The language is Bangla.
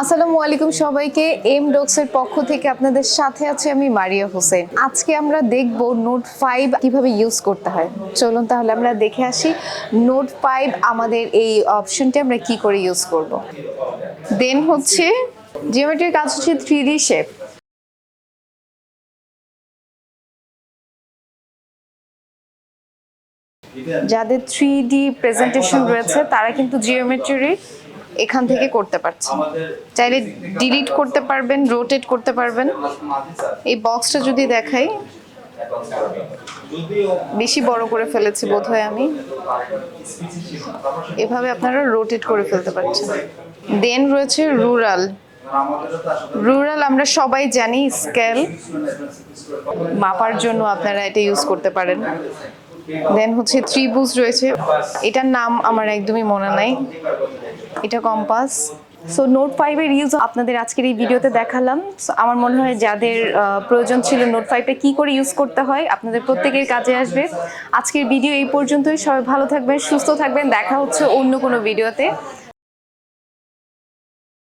আসসালামু আলাইকুম সবাইকে। এম ডক্সের পক্ষ থেকে আপনাদের সাথে আছে আমি মারিয়া হোসেন। আজকে আমরা দেখব নোট 5 কিভাবে ইউজ করতে হয়। চলুন তাহলে আমরা দেখে আসি নোট 5 আমাদের এই অপশনটি আমরা কি করে ইউজ করব। দেন হচ্ছে জিওমেট্রির কাজ হচ্ছে 3D শেপ। যাদের 3D প্রেজেন্টেশন রয়েছে তারা কিন্তু জিওমেট্রি এখান থেকে করতে পারছেন। চাইলে ডিলিট করতে পারবেন, রোটেট করতে পারবেন। এই বক্সটা যদি দেখাই, বেশি বড় করে ফেলেছি বোধহয় আমি। এভাবে আপনারা রোটেট করে ফেলতে পারছেন। দেন রয়েছে রুরাল। রুরাল আমরা সবাই জানি স্কেল মাপার জন্য আপনারা এটা ইউজ করতে পারেন। দেন হচ্ছে ত্রিভুজ রয়েছে, এটার নাম আমার একদমই মনে নাই, এটা কম্পাস। সো নোট 5 এর ইউজ আপনাদের আজকের এই ভিডিওতে দেখালাম। সো আমার মনে হয় যাদের প্রয়োজন ছিল নোট 5 এ কি করে ইউজ করতে হয় আপনাদের প্রত্যেকের কাজে আসবে। আজকের ভিডিও এই পর্যন্তই। সবাই ভালো থাকবেন, সুস্থ থাকবেন। দেখা হচ্ছে অন্য কোনো ভিডিওতে।